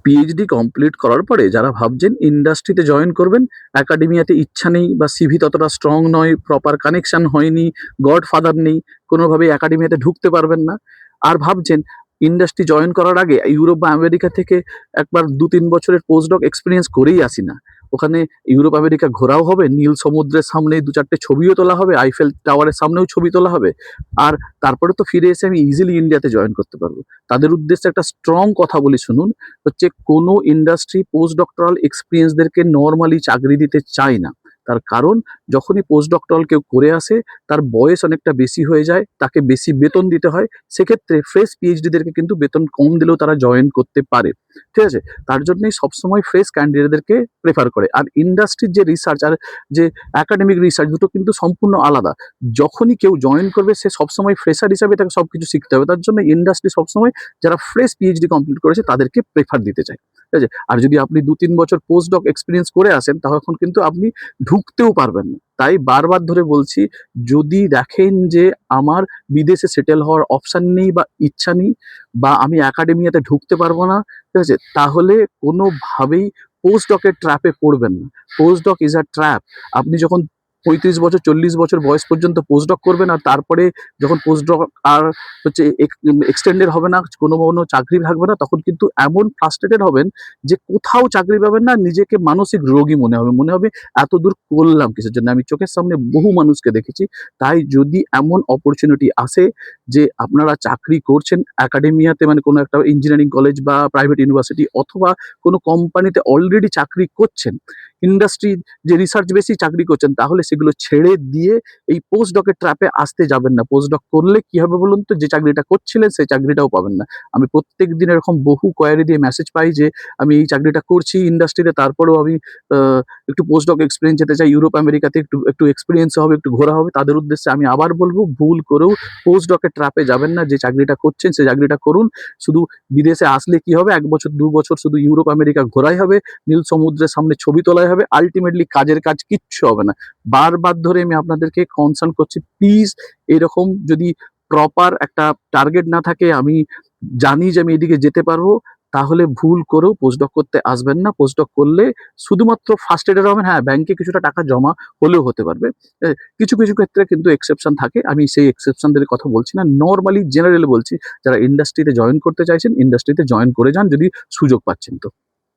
PhD complete করার পরে যারা ভাবছেন ইন্ডাস্ট্রিতে জয়েন করবেন, একাডেমিয়াতে ইচ্ছা নেই বা সিভি ততটা স্ট্রং নয়, প্রপার কানেকশন হয়নি, গডফাদার নেই, কোনোভাবেই একাডেমিয়াতে ঢুকতে পারবেন না। আর ভাবছেন ইন্ডাস্ট্রি জয়েন করার আগে ইউরোপ বা আমেরিকা থেকে একবার ২-৩ বছরের পোস্টডক এক্সপেরিয়েন্স করেই আসি না। ওখানে ইউরোপ আমেরিকা ঘোরাও হবে, নীল সমুদ্রের সামনে ২-৪টে ছবিও তোলা হবে, আইফেল টাওয়ারের সামনেও ছবি তোলা হবে। আর তারপরে তো ফিরে এসে আমি ইজিলি ইন্ডিয়াতে জয়েন করতে পারবো। তাদের উদ্দেশ্যে একটা স্ট্রং কথা বলি শুনুন, হচ্ছে কোনো ইন্ডাস্ট্রি পোস্ট ডক্টরাল এক্সপিরিয়েন্সদেরকে নরমালি চাকরি দিতে চায় না। তার কারণ যখনই পোস্ট ডক্টরাল কেউ করে আসে তার বয়স অনেকটা বেশি হয়ে যায়, তাকে বেশি বেতন দিতে হয়। সেক্ষেত্রে ফ্রেশ পিএইচডিদেরকে কিন্তু বেতন কম দিলেও তারা জয়েন করতে পারে। ঠিক আছে? তার জন্যই সবসময় ফ্রেশ ক্যান্ডিডেটদেরকে প্রেফার করে। আর ইন্ডাস্ট্রির যে রিসার্চ আর যে একাডেমিক রিসার্চ দুটো কিন্তু সম্পূর্ণ আলাদা। যখনই কেউ জয়েন করবে সে সবসময় ফ্রেশার হিসাবে তাকে সবকিছু শিখতে হবে। তার জন্য ইন্ডাস্ট্রি সবসময় যারা ফ্রেশ পিএইচডি কমপ্লিট করেছে তাদেরকে প্রেফার দিতে চায়। ঠিক আছে? আর যদি আপনি ২-৩ বছর পোস্ট ডক এক্সপেরিয়েন্স করে আসেন তখন কিন্তু আপনি ঢুকতেও পারবেন না। তাই বারবার ধরে বলছি, যদি দেখেন যে আমার বিদেশে সেটেল হওয়ার অপশন নেই বা ইচ্ছা নেই বা আমি একাডেমিয়াতে ঢুকতে পারবো না, ঠিক আছে? তাহলে কোনোভাবেই পোস্ট ডকের ট্র্যাপে পড়বেন না। Post doc is a trap. আপনি যখন ৩৫ বছর ৪০ বছর বয়স পর্যন্ত পোস্ট ডক করবেন আর তারপরে যখন পোস্ট ডক আর হচ্ছে এক্সটেন্ডেড হবে না, কোনো চাকরি থাকবে না, তখন কিন্তু এমন ফ্রাস্ট্রেটেড হবেন যে কোথাও চাকরি পাবেন না, নিজেকে মানসিক রোগী মনে হবে। মনে হবে এত দূর করলাম কিসের জন্য? আমি চোখের সামনে বহু মানুষকে দেখেছি। তাই যদি এমন অপরচুনিটি আসে যে আপনারা চাকরি করছেন একাডেমিয়াতে, মানে কোনো একটা ইঞ্জিনিয়ারিং কলেজ বা প্রাইভেট ইউনিভার্সিটি অথবা কোনো কোম্পানিতে অলরেডি চাকরি করছেন, ইন্ডাস্ট্রি যে রিসার্চ বেসিক চাকরি করছেন, তাহলে সেগুলো ছেড়ে দিয়ে এই পোস্ট ডকের ট্র্যাপে আসতে যাবেন না। পোস্ট ডক করলে কি হবে বলুন তো? যে চাকরিটা করছিলেন সেই চাকরিটাও পাবেন না। আমি প্রত্যেকদিন এরকম বহু কোয়েরি দিয়ে মেসেজ পাই যে আমি এই চাকরিটা করছি ইন্ডাস্ট্রিতে, তারপরেও আমি আ একটু পোস্ট ডক এক্সপেরিয়েন্স যেতে চাই। ইউরোপ আমেরিকাতে একটু একটু এক্সপেরিয়েন্স হবে, একটু ঘোরা হবে। তাদের উদ্দেশ্যে আমি আবার বলব, ভুল করেও পোস্ট ডকের ট্র্যাপে যাবেন না। যে চাকরিটা করছেন সেই চাকরিটা করুন। শুধু বিদেশে আসলে কি হবে? ১ বছর ২ বছর শুধু ইউরোপ আমেরিকা ঘোরাই হবে, নীল সমুদ্রের সামনে ছবি তোলাই হবে। আল্টিমেটলি কাজের কাজ কিচ্ছু হবে না। বারবার ধরে আমি আপনাদেরকে কনসার্ন করছি, প্লিজ এরকম যদি প্রপার একটা টার্গেট না থাকে, আমি জানি যে আমি এদিকে যেতে পারবো, তাহলে ভুল করেও পোস্টডক করতে আসবেন না। পোস্টডক করলে শুধুমাত্র ফার্স্ট এডের হবেন, হ্যাঁ, ব্যাংকে কিছুটা টাকা জমা হলেও হতে পারবে। কিছু ক্ষেত্রে কিন্তু এক্সেপশন থাকে। আমি সেই এক্সেপশনদের কথা বলছি না। নরমালি জেনারেলি বলছি, যারা ইন্ডাস্ট্রিতে জয়েন করতে চাইছেন, ইন্ডাস্ট্রিতে জয়েন করে যান যদি সুযোগ পাচ্ছেন তো।